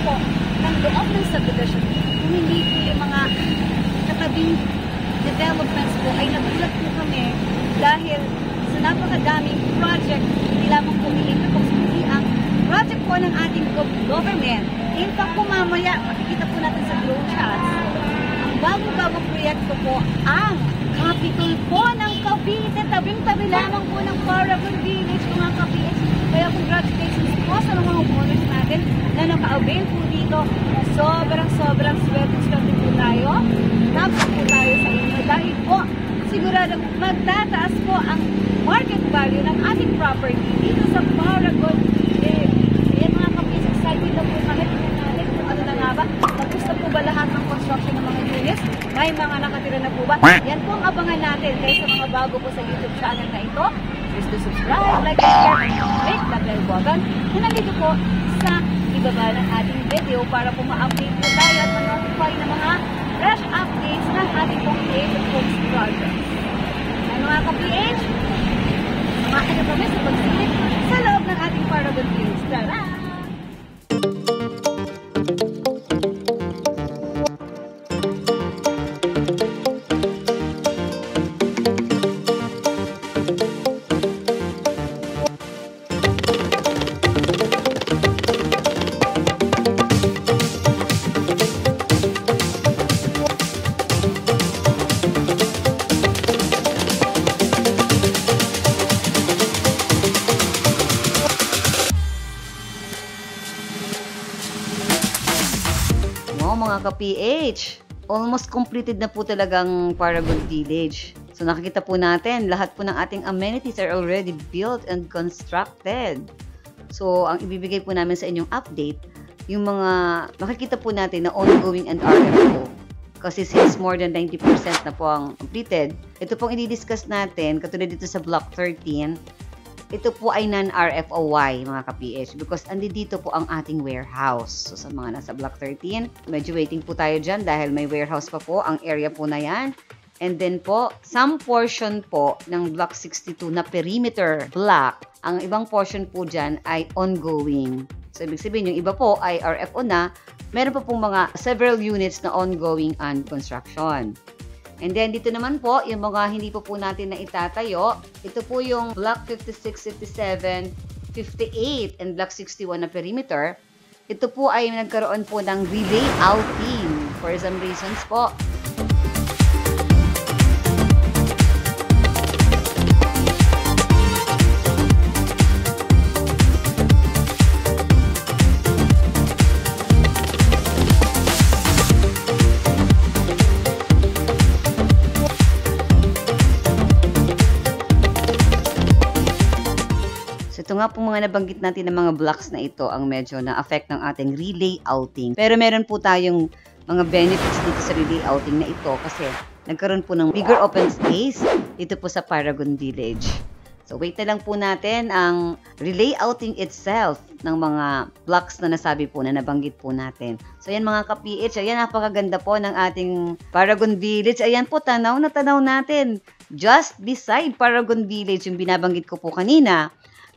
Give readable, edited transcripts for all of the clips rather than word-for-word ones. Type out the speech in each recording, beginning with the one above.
po ng loob ng subdivision, kung hindi po yung mga katabing developments po, ay nagulat po kami dahil sa napakadaming project, hindi lamang pumilit po kundi ang project po ng ating government. In fact po mamaya, makikita po natin sa drone shots, ang bagong-bagong proyekto po ang capital po ng Cavite, tabing-tabi lamang po ng Paragon Village, mga ka-PH. Kaya congratulations po sa mga homeowners natin na naka-avail po dito. Sobrang swerte po tayo. Tapos po tayo sa inyo dahil po sigurado magtataas po ang market value ng ating property dito sa Paragon Village. Ayan mga ka-PH, excited na po kami. Ano na nga ba? Tapos na po ba lahat ng construction ng mga units? May mga nakatira na po ba? Yan po ang abangan natin. Kaya sa mga bago po sa YouTube channel na ito, please do subscribe, like, and share, and click the bell button. Kung nandito po sa ibaba ng ating video para po ma-update po tayo at ma-notify ng mga fresh updates ng ating pong Creative Homes Project. Ano mga ka-PH? Samahan na kami sa pagsilip sa loob ng ating Paragon Village. Tara! Mga ka-PH, almost completed na po talagang Paragon Village. So nakikita po natin, lahat po ng ating amenities are already built and constructed. So ang ibibigay po namin sa inyong update, yung mga makikita po natin na ongoing and RFO. Kasi since more than 90% na po ang completed, ito pong i-discuss natin, katulad dito sa Block 13, ito po ay non-RFOY mga ka-PH because dito po ang ating warehouse. So sa mga nasa Block 13, medyo waiting po tayo dyan dahil may warehouse pa po ang area po na yan. And then po, some portion po ng Block 62 na perimeter block, ang ibang portion po dyan ay ongoing. So ibig sabihin yung iba po ay RFO na, meron pa pong mga several units na ongoing and construction. And then, dito naman po, yung mga hindi po natin na itatayo, ito po yung Block 56, 57, 58, and Block 61 na perimeter. Ito po ay nagkaroon po ng relay outing for some reasons po. Ito nga po mga nabanggit natin ng mga blocks na ito ang medyo na-affect ng ating relay outing. Pero meron po tayong mga benefits dito sa relay outing na ito kasi nagkaroon po ng bigger open space dito po sa Paragon Village. So wait na lang po natin ang relay outing itself ng mga blocks na nasabi po na nabanggit po natin. So ayan mga ka-PH, ayan napakaganda po ng ating Paragon Village. Ayan po, tanaw na tanaw natin. Just beside Paragon Village, yung binabanggit ko po kanina,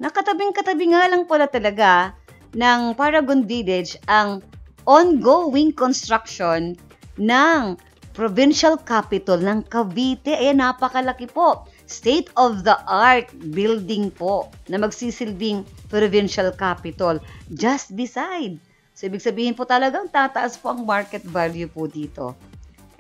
nakatabing-katabi nga lang pala talaga ng Paragon Village ang ongoing construction ng provincial capital ng Cavite. Ayan, napakalaki po. State-of-the-art building po na magsisilbing provincial capital just beside. So, ibig sabihin po talagang tataas po ang market value po dito.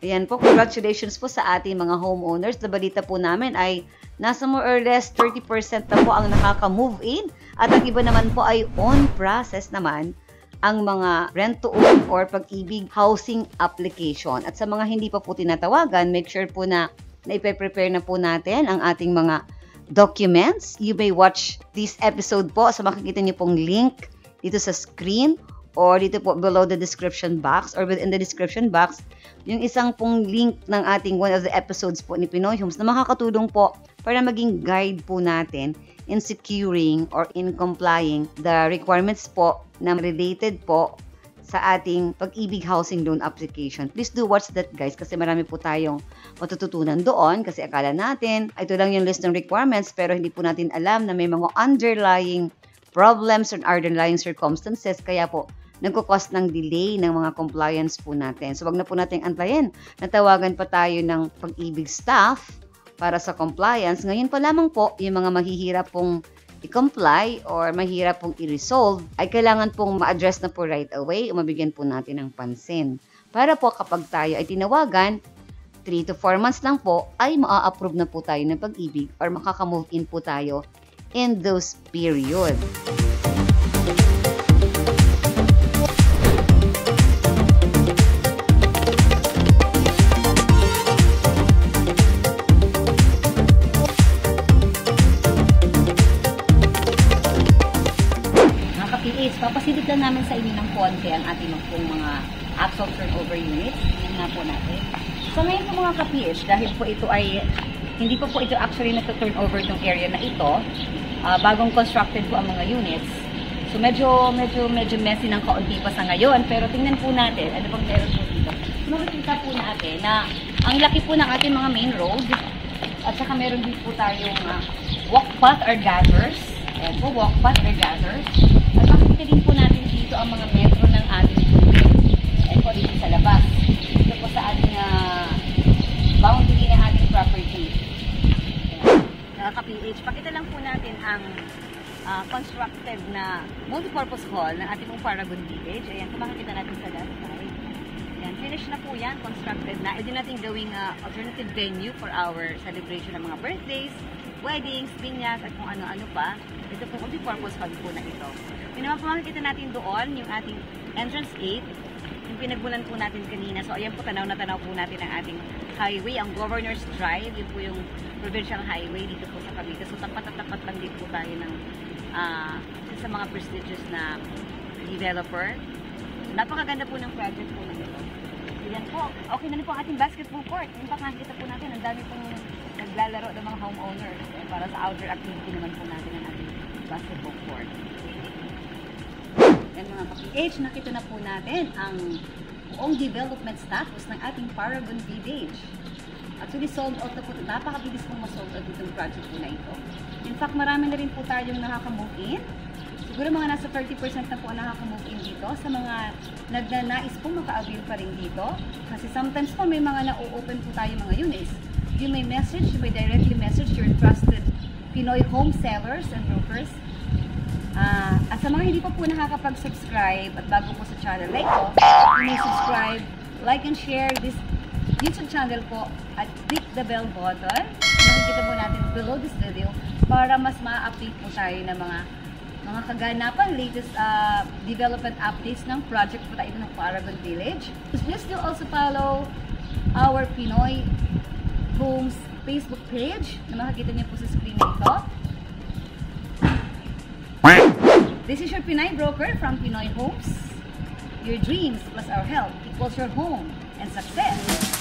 Ayan po, congratulations po sa ating mga homeowners. Nabalita po namin ay nasa more or less 30% na po ang nakaka-move in at ang iba naman po ay on process naman ang mga rent-to-own or pag-ibig housing application. At sa mga hindi pa po tinatawagan, make sure po na ipe-prepare na po natin ang ating mga documents. You may watch this episode po sa makikita niyo pong link dito sa screen or dito po below the description box or within the description box, yung isang pong link ng ating one of the episodes po ni Pinoy Homes na makakatulong po para maging guide po natin in securing or in complying the requirements po na related po sa ating pag-ibig housing loan application. Please do watch that guys kasi marami po tayong matututunan doon kasi akala natin ito lang yung list ng requirements pero hindi po natin alam na may mga underlying problems or underlying circumstances kaya po nagko-cause ng delay ng mga compliance po natin. So, wag na po nating antayin. Natawagan pa tayo ng Pag-ibig staff para sa compliance. Ngayon pa lamang po, yung mga mahihirap pong i-comply or mahirap pong i-resolve, ay kailangan pong ma-address na po right away o mabigyan po natin ng pansin. Para po kapag tayo ay tinawagan, 3 to 4 months lang po, ay maa-approve na po tayo ng Pag-ibig or makaka-move in po tayo in those period. Mga ka-PH, papasilip lang namin sa inyo ng konti ang ating mga actual turnover units. Yan nga po natin. So ngayon po mga ka-PH, dahil po ito ay, hindi po ito actually nagto-turnover itong area na ito, bagong constructed po ang mga units. So medyo messy ng kaunti pa sa ngayon, pero tingnan po natin, ano bang meron po dito. So makikita po natin na ang laki po ng ating mga main road, at saka meron din po tayong walk path or gutters. Ayan po, walk path or gutters. At makikita din po natin dito ang mga metro ng ating tubig. Ayan po dito sa labas. Ito po sa ating boundary ng ating property. Ka-PH, pakita lang po natin ang constructed na multipurpose hall ng ating pong Paragon Village. Ayan, kung makikita natin sa left side. Ayan, finish na po yan, constructed na. Pwede natin gawing alternative venue for our celebration ng mga birthdays, weddings, binyag, at kung ano-ano pa. Ito po multipurpose hall po na ito. Yung naman po makikita natin doon, yung ating entrance gate, yung pinagbulan po natin kanina. So, ayan po, tanaw na tanaw po natin ang ating highway, ang Governor's Drive. Yun po yung provincial highway dito po sa Cavite. So, tapat lang din po tayo ng sa mga prestigious na developer. Napakaganda po ng project po na ito. Ayan po, okay na rin po ang ating basketball court. Yung pakakita po natin, ang dami pong naglalaro ng mga homeowners para sa outdoor activity naman po natin ang ating basketball court. Yan mga ka-PH, nakita na po natin ang buong development status ng ating Paragon Village. Actually, sold out na po. Napakabilis pong ma-sold out itong project po na ito. In fact, marami na rin po tayong nakaka-move in. Siguro mga nasa 30% na po ang nakaka-move in dito. Sa mga nagnanais po maka-avail pa rin dito. Kasi sometimes po may mga na-open po tayo mga units. You may directly message your trusted Pinoy home sellers and brokers. At sa mga hindi pa po nakakapag-subscribe at bago po sa channel like ko, you may subscribe, like and share this YouTube channel po at click the bell button. Makikita po natin below this video para mas ma-update po tayo ng mga kaganapan, latest development updates ng project po tayo ng Paragon Village. Please do also follow our Pinoy Homes Facebook page na makikita niyo po sa screen na ito. This is your Pinay broker from Pinoy Homes. Your dreams plus our help equals your home and success.